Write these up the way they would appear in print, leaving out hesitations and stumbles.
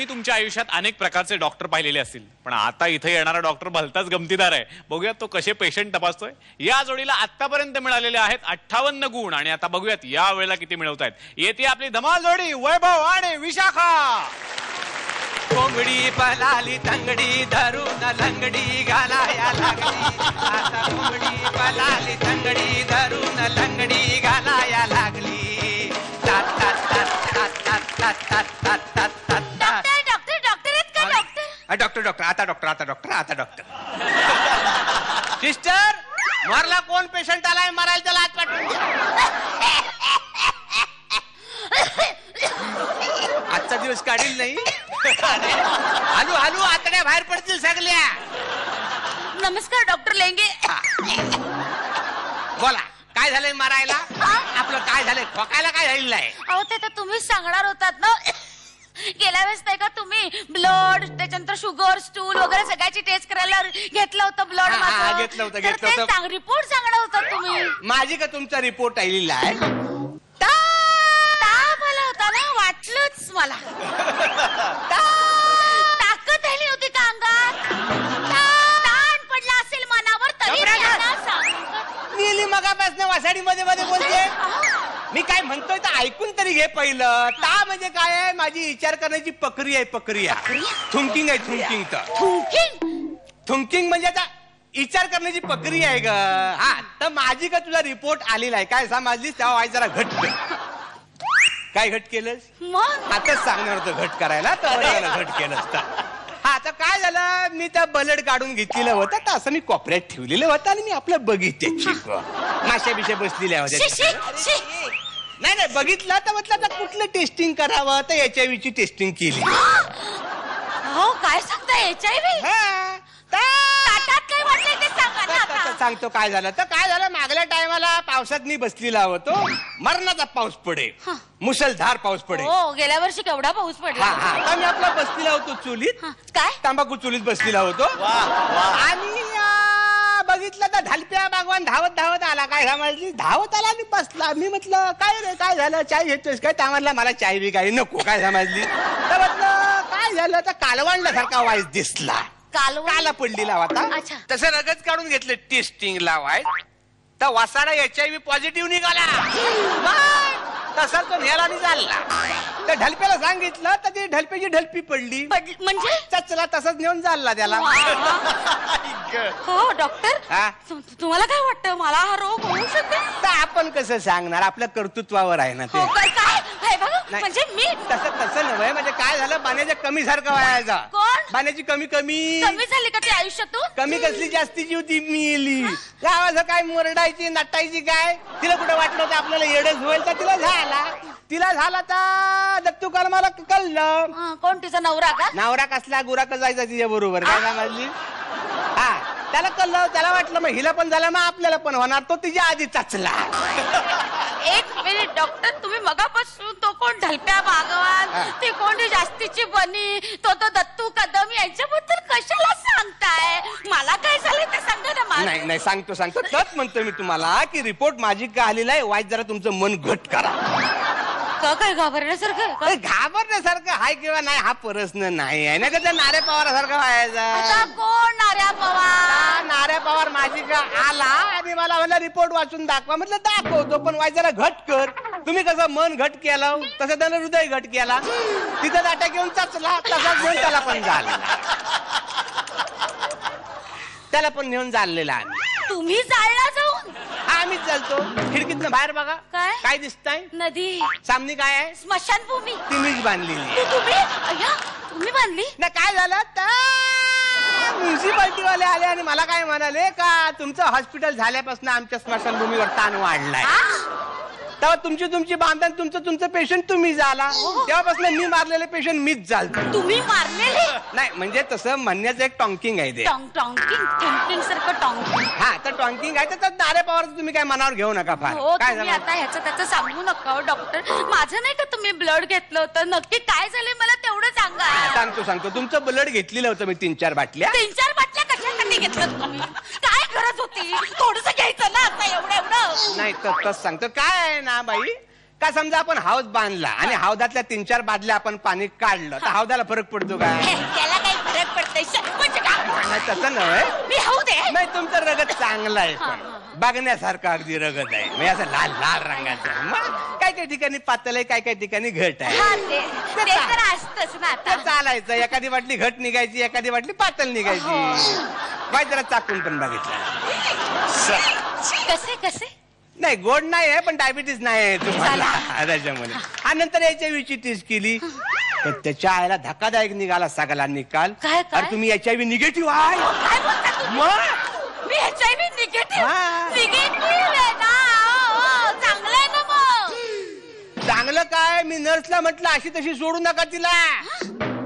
तुम्ही तुमच्या आयुष्यात अनेक प्रकारचे डॉक्टर पाहिलेले असतील, पण आता इथे येणारा डॉक्टर भलताच गमतीदार आहे. बघूयात तो कसे पेशंट तपासतोय. या जोडीला आतापर्यंत मिळालेले आहेत 58 गुण आणि आता बघूयात या वेळेला किती मिळवतायत. येते आपली धमाल जोडी वैभव आणि विशाखा. कोंबडी पलाली तंगडी धरून लंगडी घालाया लागली. आता कोंबडी पलाली तंगडी धरून लंगडी घालाया लागली. डॉक्टर सिस्टर, मारला कोण पेशंट आलाय, मारायला त्याला हात पाठवून. आजचा दिवस काढील नाही. हलू हलू आतड्या बाहेर पडतील सगळ्या. नमस्कार डॉक्टर लेंगे. बोला काय झालंय मारायला? आपलं काय झालंय, खोकायला काय झालेलं आहे? अहो ते तर तुम्हीच सांगणार होतात ना. गेल्या वेळेस नाही का तुम्ही ब्लड, त्याच्यानंतर शुगर, स्टूल वगैरे सगळ्याची टेस्ट करायला घेतलं होतं. ब्लड घेतलं होतं. रिपोर्ट सांगणार होता तुम्ही. माझी का तुमचा रिपोर्ट आलेला आहे? ताप आला होता ना, वाटलंच मला. ताकद आली होती का अंगात? ताण पडला असेल मनावर तरी गेली मगापासून वासाडी मध्ये मध्ये बोलते. मी काय म्हणतोय तर ऐकून तरी घे पहिलं. ता म्हणजे काय आहे? माझी विचार करण्याची प्रक्रिया आहे. प्रक्रिया थिंकिंग आहे. थिंकिंग थिंकिंग म्हणजे आता विचार करण्याची प्रक्रिया आहे ग. हा तर माझी का तुझा रिपोर्ट आलेला आहे काय समजलीस? तेव्हा वाईट जरा घट काय घट केलंस? मग आताच सांगणार होतं घट करायला, तर घट केलंस. हा तर काय झालं, मी त्या बलड काढून घेतलेलं होतं तर असं मी कोपऱ्यात ठेवलेलं होतं आणि मी आपलं बघितल्याची माश्या बिश्या बसलेल्या होत्या. नाही नाही बघितलं तर म्हटलं आता कुठलं टेस्टिंग करावं, तर HIV ची टेस्टिंग केली. हो काय सांगता HIV? काय वाटलंय ते सांगा ना आता. सांगतो काय झालं. तर काय झालं, मागल्या टायमाला पावसात मी बसलेला होतो. मरणाचा पाऊस पडे, मुसळधार पाऊस पडे. हो गेल्या वर्षी केवढा पाऊस पडला. आता मी आपला बसलेला होतो चुलीत. काय तंबाखू चुलीत बसलेला होतो आणि बघितलं तर ढालप्या बागवान धावत धावत आला. काय समजली? धावत आला आणि बसला. मी म्हटलं काय रे काय झालं, चाय घेतोस काय? त्या म्हणला मला चाय बी काही नको. काय समजली? तर म्हटलं काय झालं, तर कालवणल्यासारखा वाईस दिसला. काला पडलेला होता. तसं रगत काढून घेतलं टेस्टिंग लावाय, तर वासाडा HIV पॉझिटिव्ह निघाला. तसा तो नेला आणि चालला. तर ढलप्याला सांगितलं तर ती ढलप्याची ढलपी पडली. म्हणजे चला तसंच नेऊन चालला त्याला. हो डॉक्टर, तुम्हाला काय वाटतं मला हा रोग होऊ शकेल? तर आपण कसं सांगणार, आपल्या कर्तृत्वावर आहे ना ते. म्हणजे मी तसं नव्हे. म्हणजे काय झालं, पाण्याच्या कमी सारखं व्हायचा. पाण्याची कमी कमी झाली का ती आयुष्यातून? कमी कसली जास्तीची होती. मिली गावाचं काय मोरडायची नटायची काय, तिला कुठं वाटलं होतं आपल्याला येडच होईल, तर तिला झाला तर दत्तू कर्माला कळलं. कोण तिचा नवरा का? नवरा कसला, गुराक जायचा तिच्या बरोबर. काय समजली? हा त्याला कळलं, त्याला वाटलं मग हिला पण झालं मग आपल्याला पण होणार. तो तिच्या आधी चचला. एक मिनिट डॉक्टर, तुम्ही मगापासून तो कोण ढलप्या भागवान, ती कोणी जास्तीची बनी, तो दत्तू कदम यांच्याबद्दल कशाला सांगताय? मला काय झालंय ते सांगा ना मला. नाही सांगतो तोच म्हणतोय मी तुम्हाला की रिपोर्ट माझी का आलेला आहे. वाईट जरा तुमचं मन घट करा. काय घाबरण्यासारखं? घाबरण्यासारखं हाय किंवा नाही हा प्रश्न नाही आहे ना. का त्या नाऱ्या पवारासारखं व्हायचा. कोण नाऱ्या पवार? नाऱ्या पवार माझी का आला आणि मला म्हणला रिपोर्ट वाचून दाखवा. म्हटलं दाखवतो, पण वाईट जरा घट कर. तुम्ही कसं मन घट केलं तसं त्यानं हृदय घट केला. तिथं दाटा घेऊन चचला, तसाच घेऊन त्याला पण झाला. त्याला पण नेऊन चाललेला आम्ही. तुम्ही जायला जाऊन? आम्हीच चालतो. खिडकीतनं बाहेर बघा काय दिसतंय. नदी. सामने काय आहे? स्मशानभूमी. तुम्हीच बांधलेली. तुम्ही बांधली ना? काय झालं तर म्युन्सिपाल्टी वाले आले आणि मला काय म्हणाले का तुमचं हॉस्पिटल झाल्यापासून आमच्या स्मशानभूमीवर ताण वाढलाय. तेव्हा तुमची बांधण तुमचं पेशंट तुम्ही झाला. तेव्हापासून मी मारलेले पेशंट मीच झालतो. तुम्ही मारलेले? नाही म्हणजे तसं म्हणण्याचं एक टॉंकिंग आहे ते. टॉंकिंग सारखं टॉंकिंग. हा तर टॉंकिंग आहे. तर नारे पवार तुम्ही काय मनावर घेऊ नका फार. काय झालं आता ह्याचं त्याचं सांगू नका डॉक्टर. माझं नाही का तुम्ही ब्लड घेतलं होतं, नक्की काय झालंय मला तेवढं सांगा. सांगतो. तुमचं ब्लड घेतलेलं होतं मी 3-4 बाटल्या. 3-4 बाटल्या कशासाठी घेतलं तुम्ही? काय गरज होती? थोडंसं घ्यायचं ना आता एवढं. नाही तर सांगतो काय आहे ना बाई, का समजा आपण हाऊस बांधला आणि हौदातल्या 3-4 बादल्या आपण पाणी काढलं तर हौदाला फरक पडतो का? त्याला काही फरक पडतोय म्हणजे नाही, तसं नव्हे. मी हाऊ दे. नाही, तुमचं रगत चांगलं आहे पण बघण्यासारखं अगदी रगत आहे म्हणजे असं लाल लाल रंगाचं. मग काय काय ठिकाणी पातळ आहे, काय काय ठिकाणी घट आहे. हा, ते तर असतच ना आता. तर चालायचं, एखादी बाटली घट निघायची, एखादी बाटली पातळ निघायची. बाय जरा चाकून पण बघितलं. कसे कसे नाही, गोड नाही आहे पण डायबिटीस नाही आहे तुम्हाला त्याच्यामुळे. आणि नंतर HIV ची टेस्ट केली तर त्याच्या आईला धक्कादायक निघाला सगळा निकाल. काय? अरे तुम्ही HIV निगेटिव्ह आहे. काय बोलता तुम्ही? मग मी HIV निगेटिव्ह हा. आहे ना. हो, चांगलं आहे ना मग. चांगलं काय, मी नर्सला म्हटलं अशी तशी सोडू नका तिला.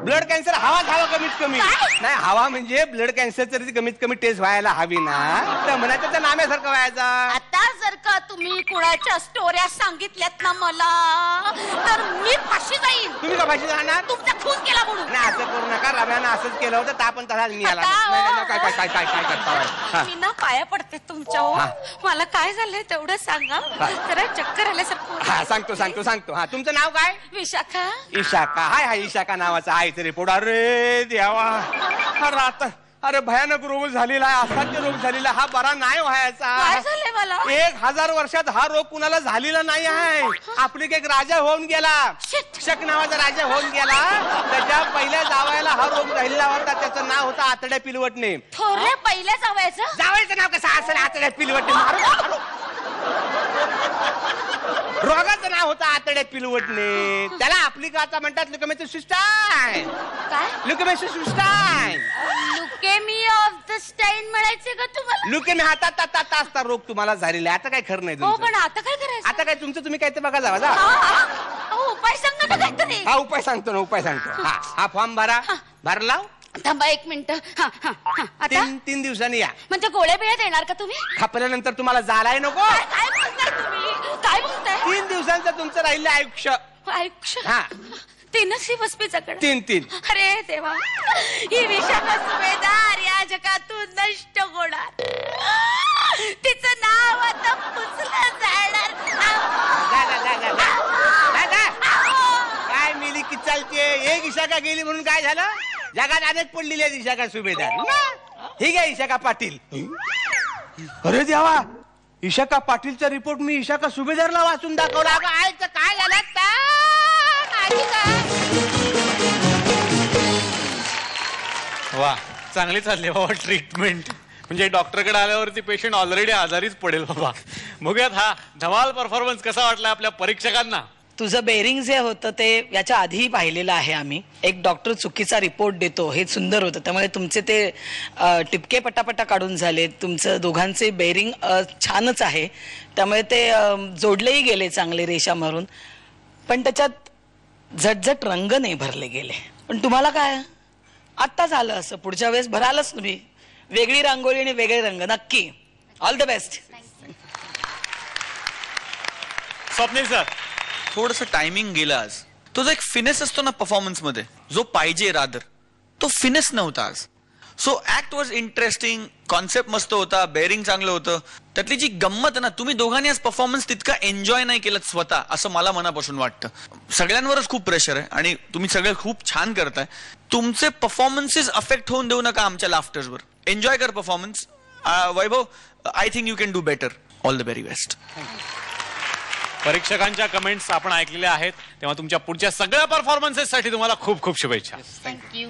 ब्लड कॅन्सर हवा खावा कमीत कमी. काय? नाही, हवा म्हणजे ब्लड कॅन्सर तरी कमीत कमी टेस्ट व्हायला हवी ना. तर म्हणा त्याच्या नाम्यासारखं व्हायचा. आता जर का तुम्ही कुणाच्या स्टोऱ्या सांगितल्यात ना मला तर मी फाशी जाईन. तुम्ही का भाषी जाणार? तुमचा खून केला म्हणून. नाही, असं करू नका. रव्यानं असंच केलं होतं तर आपण तसाच निघाला. आता, नाही, नाही, काय काय काय काय काय करता. हा. मी ना पाया पडते तुमच्या हो. हा. मला काय झालंय तेवढं सांगा. हा. जरा चक्कर आल्यासारखं. हा, सांगतो. हा, तुमचं नाव काय? विशाखा. इशाका. हाय इशाका नावाचा आहे तरी रिपोर्ट. अरे देवा, अरे आता अरे भयानक रोग झालेला आहे, असाध्य रोग झालेला. हा बरा नाही काय व्हायचा. झालंय मला? 1000 वर्षात हा रोग कुणाला झालेला नाही आहे. आपली एक राजा होऊन गेला, Shit. शक नावाचा राजा होऊन गेला. त्याच्या पहिल्या जावयाला हा रोग झालेला होता. त्याचं नाव होतं आतड्या पिलवटणे. थोरल्या पहिल्या जावायचं. जावयाचं नाव कसं असेल? आतड्या पिलवटणे. मारू. रोगाचं नाव होतं आतड्या पिलवटणे. त्याला आपली गाथा म्हणतात ल्युकेमियासिस्टाइन. काय? ल्युकेमियासिस्टाइन. लुकेमी ऑफ द स्टाईन म्हणायचे का तुम्हाला? ल्युकेमिया हातात असता रोग तुम्हाला झालेला आहे. आता काय खरं नाही हो, तुमचं. पण आता काय करायचं? आता काय तुमचं तुम्ही काय ते बघा जावा जा. अहो, उपाय सांगा ना काहीतरी. हा उपाय सांगतो ना, उपाय सांगतो. हा फॉर्म भरला. थांबा 1 मिनिट. आता 3 दिवसांनी या. म्हणजे गोळ्या बिळ्या देणार का तुम्ही? खापल्यानंतर तुम्हाला जालाय नको. काय बोलताय तुम्ही? काय बोलताय? 3 दिवसांचं तुमचं राहिलं आयुष्य. आयुष्य. हा. 3 दिवस मी जगणार. 3. अरे देवा, ही विशाखा सुभेदार या जगातून नष्ट होणार. तिचं नाव आता पुसलं जाणार. काय मिली की चालते. एक इशाखा गेली म्हणून काय झालं? जगात अनेक पडलेली आहेत इशाखा सुभेदार. ठीक आहे, इशाखा पाटील. अरे देवा, इशाखा पाटीलचा रिपोर्ट मी इशाखा सुभेदारला वाचून दाखवला. आयचं काय झालं? वा, चांगली चालली बाबा ट्रीटमेंट. म्हणजे डॉक्टरकडे आल्यावरती पेशंट ऑलरेडी आजारीच पडेल बाबा. बघूयात हा धमाल परफॉर्मन्स कसा वाटला आपल्या परीक्षकांना. तुझं बेरिंग जे होतं ते याच्या आधीही पाहिलेलं आहे आम्ही. एक डॉक्टर चुकीचा रिपोर्ट देतो हे सुंदर होतं. त्यामुळे तुमचे ते टिपके पटापटा काढून झाले. तुमचं दोघांचे बेरिंग छानच आहे. त्यामुळे ते जोडलेही गेले चांगले रेषा मारून. पण त्याच्यात झटझट रंग नाही भरले गेले. पण तुम्हाला काय आत्ता झालं असं, पुढच्या वेळेस भरालच तुम्ही वेगळी रांगोळी आणि वेगळे रंग. नक्की. All the best. Swapnil sir, थोडंसं टायमिंग गेलं आज. तो जो एक फिनेस असतो ना परफॉर्मन्स मध्ये, जो पाहिजे रादर, तो फिनेस नव्हता आज. So act was interesting, concept मस्त होता, बेअरिंग चांगलं होतं. त्यातली जी गंमत ना, तुम्ही दोघांनी आज परफॉर्मन्स तितका एन्जॉय नाही केलं स्वतः, असं मला मनापासून वाटतं. सगळ्यांवरच खूप प्रेशर आहे आणि तुम्ही सगळे खूप छान करताय. तुमचे परफॉर्मन्सेस अफेक्ट होऊन देऊ नका आमच्या लाफ्टर्सवर. एन्जॉय कर performance. Vaibhav, I think you can do better. All the very best. परीक्षकांच्या कमेंट्स आपण ऐकलेल्या आहेत, तेव्हा तुमच्या पुढच्या सगळ्या परफॉर्मन्सेससाठी तुम्हाला खूप खूप शुभेच्छा. थँक्यू.